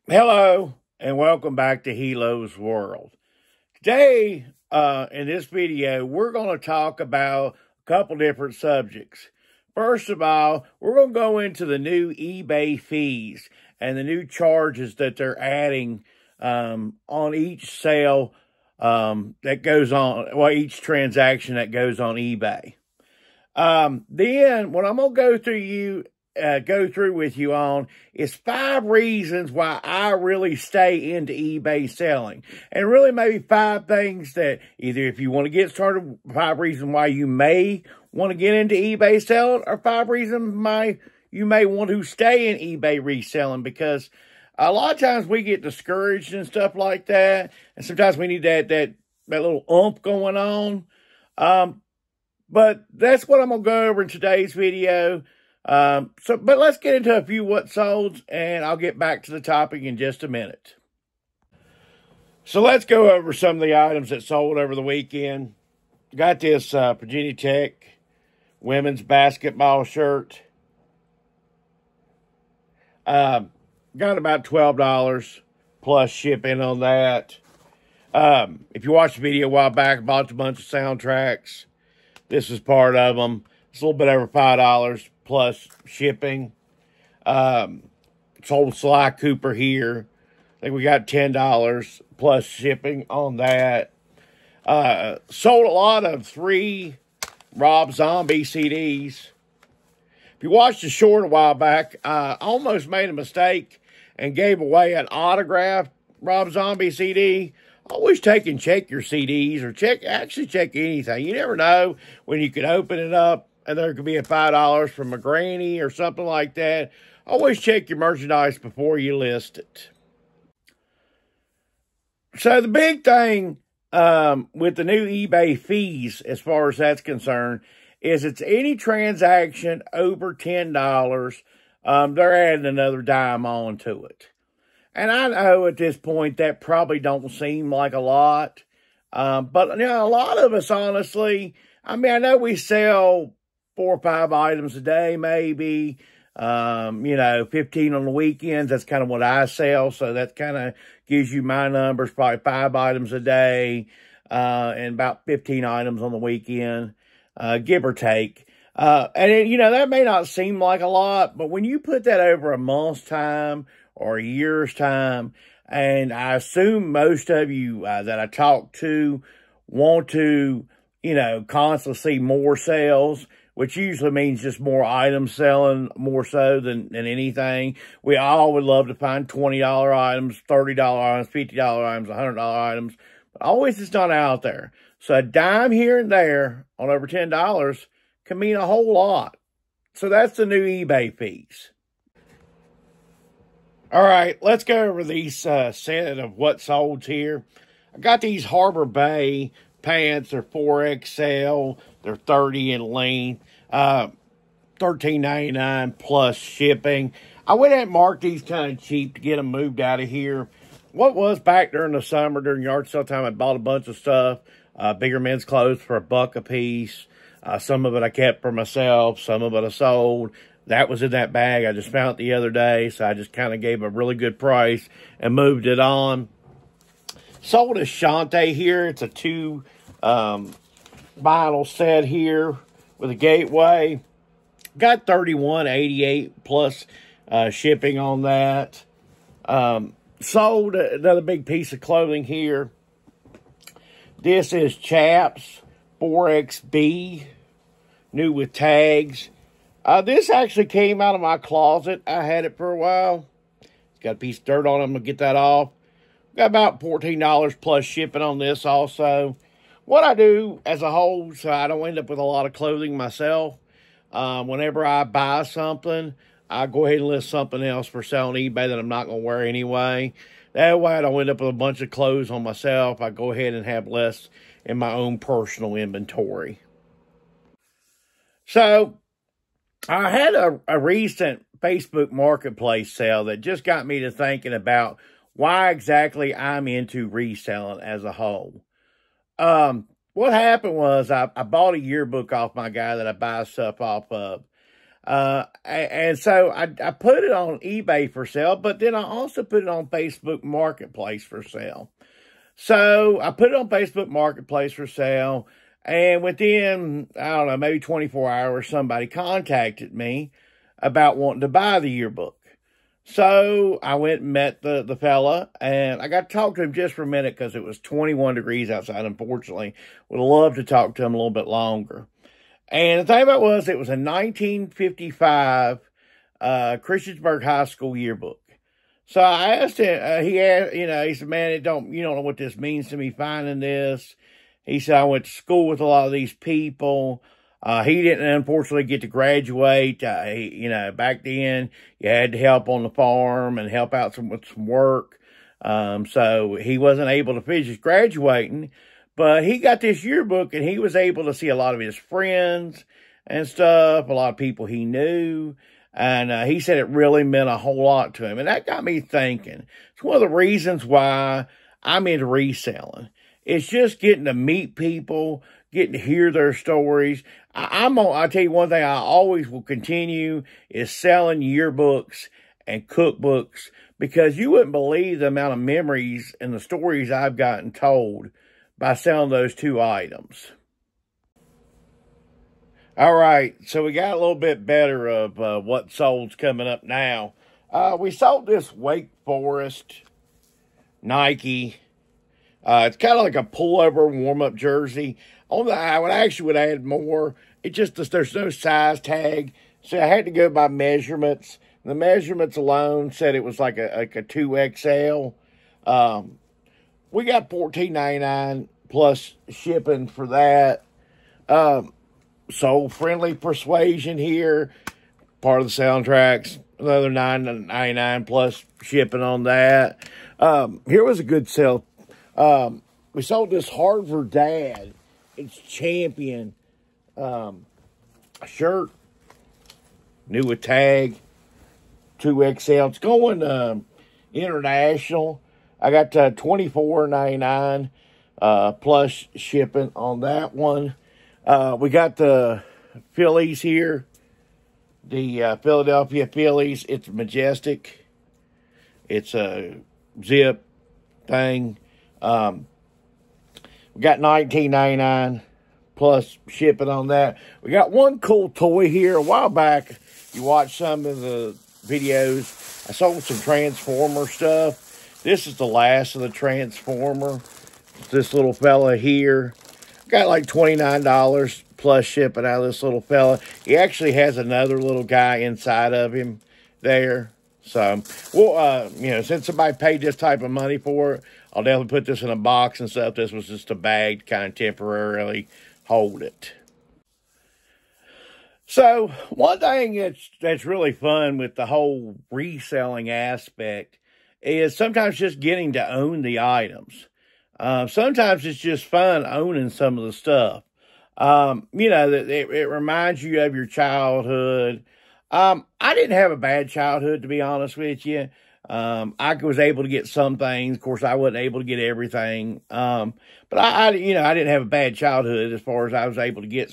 Hello and welcome back to Helo's World. Today, in this video, we're going to talk about a couple different subjects. First of all, we're going to go into the new eBay fees and the new charges that they're adding on each sale that goes on, well, each transaction that goes on eBay. Then, what I'm going to go through with you on is 5 reasons why I really stay into eBay selling. And really maybe 5 things that either if you want to get started, 5 reasons why you may want to get into eBay selling, or 5 reasons why you may want to stay in eBay reselling, because a lot of times we get discouraged and stuff like that. And sometimes we need that little oomph going on. But that's what I'm going to go over in today's video. But let's get into a few what solds, and I'll get back to the topic in just a minute. So let's go over some of the items that sold over the weekend. Got this Virginia Tech women's basketball shirt. Got about $12 plus shipping on that. If you watched the video a while back, I bought a bunch of soundtracks. This is part of them. It's a little bit over $5 plus shipping. Sold Sly Cooper here. I think we got $10 plus shipping on that. Sold a lot of 3 Rob Zombie CDs. If you watched the short a while back, I almost made a mistake and gave away an autographed Rob Zombie CD. Always check your CDs, or check anything. You never know when you could open it up and there could be a $5 from a granny or something like that. Always check your merchandise before you list it. So the big thing with the new eBay fees, as far as that's concerned, is it's any transaction over $10, they're adding another dime on to it. And I know at this point that probably don't seem like a lot. But, you know, a lot of us, honestly, I mean, I know we sell 4 or 5 items a day, maybe, 15 on the weekends. That's kind of what I sell. So that kind of gives you my numbers, probably 5 items a day, and about 15 items on the weekend, give or take. That may not seem like a lot, but when you put that over a month's time or a year's time, and I assume most of you that I talk to want to, constantly see more sales, which usually means just more items selling more so than anything. We all would love to find $20 items, $30 items, $50 items, $100 items, but always it's not out there. So a dime here and there on over $10 can mean a whole lot. So that's the new eBay fees. All right, let's go over these set of what solds here. I got these Harbor Bay pants. They're 4XL. They're 30 in length. $13.99 plus shipping. I went ahead and marked these kind of cheap to get them moved out of here. What was back during the summer, during yard sale time, I bought a bunch of stuff. Bigger men's clothes for $1 a piece. Some of it I kept for myself. Some of it I sold. That was in that bag. I just found it the other day, so I just kind of gave a really good price and moved it on. Sold a Shante here. It's a 2 vinyl set here with a gateway. Got $31.88 plus shipping on that. Sold another big piece of clothing here. This is Chaps 4XB, new with tags. This actually came out of my closet. I had it for a while. It's got a piece of dirt on it. I'm going to get that off. Got about $14 plus shipping on this also. What I do as a whole, so I don't end up with a lot of clothing myself, whenever I buy something, I go ahead and list something else for sale on eBay that I'm not going to wear anyway. That way I don't end up with a bunch of clothes on myself. I go ahead and have less in my own personal inventory. So I had a recent Facebook Marketplace sale that just got me to thinking about why exactly I'm into reselling as a whole. What happened was I bought a yearbook off my guy that I buy stuff off of. And so I put it on eBay for sale, but then I also put it on Facebook Marketplace for sale. So I put it on Facebook Marketplace for sale, and within, I don't know, maybe 24 hours, somebody contacted me about wanting to buy the yearbook. So I went and met the fella, and I got to talk to him just for a minute because it was 21 degrees outside, unfortunately. Would have loved to talk to him a little bit longer. And the thing about it was a 1955 Christiansburg High School yearbook. So I asked him, he said, man, you don't know what this means to me finding this. He said, I went to school with a lot of these people. He didn't, unfortunately, get to graduate. Back then, you had to help on the farm and help out with some work. So he wasn't able to finish graduating. But he got this yearbook, and he was able to see a lot of his friends and stuff, a lot of people he knew. And he said it really meant a whole lot to him. And that got me thinking. It's one of the reasons why I'm into reselling. It's just getting to meet people, getting to hear their stories. I'll tell you one thing I always will continue is selling yearbooks and cookbooks, because you wouldn't believe the amount of memories and the stories I've gotten told by selling those two items. All right, so we got a little bit better of what sold's coming up now. We sold this Wake Forest Nike. It's kind of like a pullover warm-up jersey. I would add more. There's no size tag, so I had to go by measurements. The measurements alone said it was like a 2XL. We got $14.99 plus shipping for that. So friendly persuasion here, part of the soundtracks, another $9.99 plus shipping on that. Here was a good sale. We sold this Harvard Dad, it's Champion shirt, new with tag, 2XL. It's going international. I got $24.99 plus shipping on that one. We got the Phillies here, the Philadelphia Phillies. It's majestic. It's a zip thing. We got $19.99 plus shipping on that. We got one cool toy here. A while back, you watched some of the videos. I sold some Transformer stuff. This is the last of the Transformer. This little fella here. Got like $29 plus shipping out of this little fella. He actually has another little guy inside of him there. So, well, since somebody paid this type of money for it, I'll definitely put this in a box and stuff. This was just a bag to kind of temporarily hold it. So, one thing that's really fun with the whole reselling aspect is sometimes just getting to own the items. Sometimes it's just fun owning some of the stuff. It reminds you of your childhood. I didn't have a bad childhood, to be honest with you. I was able to get some things. Of course, I wasn't able to get everything. But I didn't have a bad childhood as far as I was able to get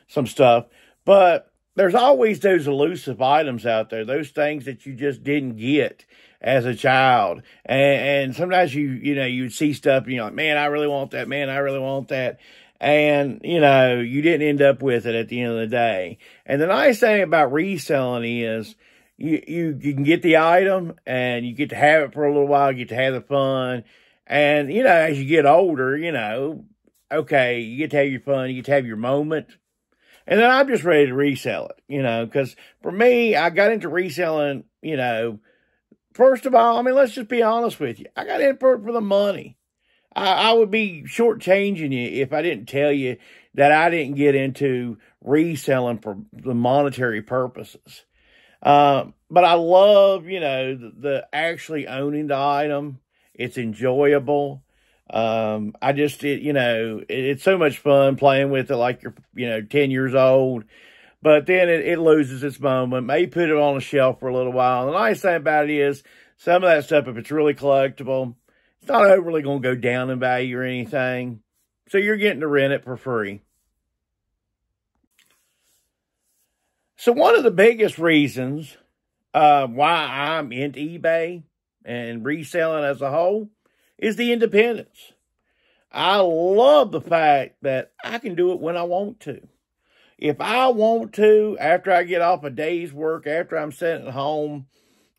some stuff. But there's always those elusive items out there, those things that you just didn't get as a child. And sometimes you'd see stuff and you're like, man, I really want that. Man, I really want that. And, you didn't end up with it at the end of the day. And the nice thing about reselling is you can get the item and you get to have it for a little while, you get to have the fun. And, as you get older, okay, you get to have your fun, you get to have your moment. And then I'm just ready to resell it, because for me, I got into reselling, first of all, let's just be honest with you. I got in for the money. I would be shortchanging you if I didn't tell you that I didn't get into reselling for the monetary purposes. But I love, the actually owning the item. It's enjoyable. It's so much fun playing with it like you're, 10 years old. But then it loses its moment. Maybe put it on a shelf for a little while. And the nice thing about it is some of that stuff, if it's really collectible, it's not overly going to go down in value or anything. So you're getting to rent it for free. So one of the biggest reasons why I'm into eBay and reselling as a whole is the independence. I love the fact that I can do it when I want to. If I want to, after I get off a day's work, after I'm sitting at home,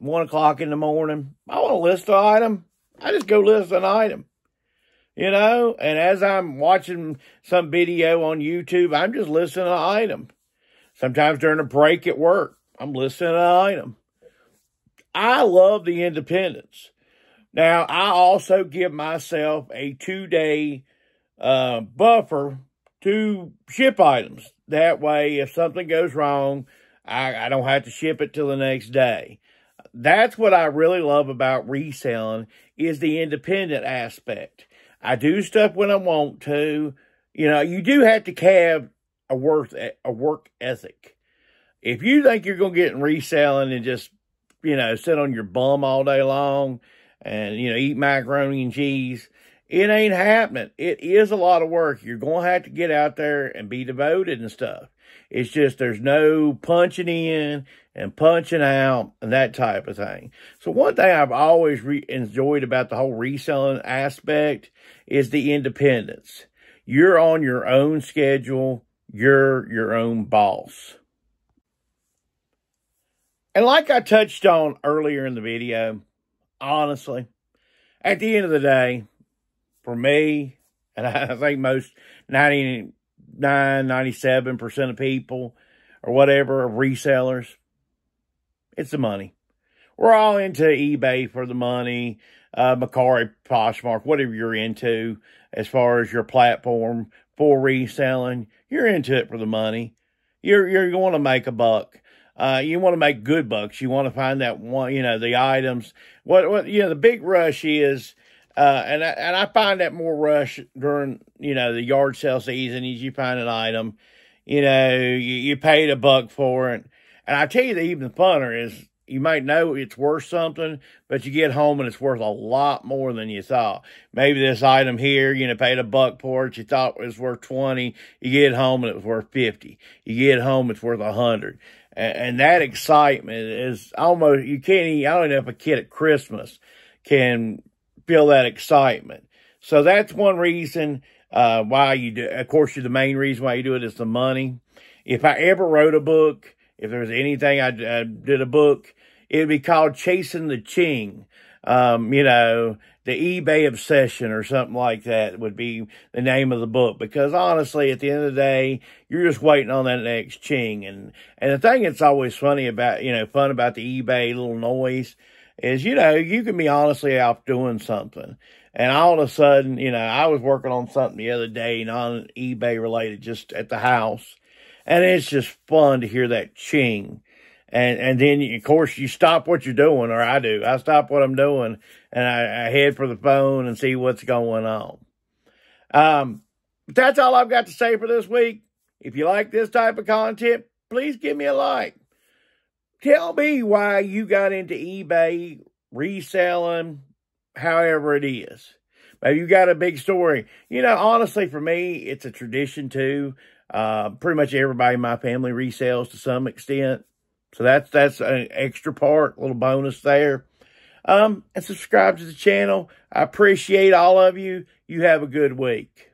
1 o'clock in the morning, I want to list an item, I just go list an item. You know, and as I'm watching some video on YouTube, I'm just listing an item. Sometimes during a break at work, I'm listing an item. I love the independence. Now, I also give myself a 2-day buffer to ship items. That way, if something goes wrong, I don't have to ship it till the next day. That's what I really love about reselling, is the independent aspect. I do stuff when I want to. You know, you do have to have a work ethic. If you think you're going to get in reselling and just, you know, sit on your bum all day long and, you know, eat macaroni and cheese, it ain't happening. It is a lot of work. You're going to have to get out there and be devoted and stuff. It's just there's no punching in and punching out and that type of thing. So one thing I've always enjoyed about the whole reselling aspect is the independence. You're on your own schedule. You're your own boss. And like I touched on earlier in the video, honestly, at the end of the day, for me, and I think most 97% of people or whatever of resellers, it's the money. We're all into eBay for the money, Mercari, Poshmark, whatever you're into as far as your platform for reselling. You're into it for the money. You're going to make a buck. You want to make good bucks. You want to find that one, you know, the items. What you know, the big rush is, and I find that more rush during, you know, the yard sale season is you find an item, you know, you paid $1 for it. And I tell you, the even funner is you might know it's worth something, but you get home and it's worth a lot more than you thought. Maybe this item here, you know, paid $1 for it. You thought it was worth 20. You get home and it was worth 50. You get home, it's worth 100. And that excitement is almost, you can't even, I don't know if a kid at Christmas can feel that excitement. So that's one reason why you do. Of course, the main reason why you do it is the money. If I ever wrote a book, if there was anything I did a book, it would be called Chasing the Ching. You know, the eBay Obsession or something like that would be the name of the book. Because honestly, at the end of the day, you're just waiting on that next ching. And the thing that's always funny about, you know, fun about the eBay little noise is, you know, you can be honestly out doing something. And all of a sudden, you know, I was working on something the other day, non eBay related, just at the house. And it's just fun to hear that ching. And then, of course, you stop what you're doing, or I do. I stop what I'm doing, and I head for the phone and see what's going on. But that's all I've got to say for this week. If you like this type of content, please give me a like. Tell me why you got into eBay, reselling, however it is. Maybe you got a big story. You know, honestly, for me, it's a tradition, too. Pretty much everybody in my family resells to some extent. So that's an extra part, a little bonus there. And subscribe to the channel. I appreciate all of you. You have a good week.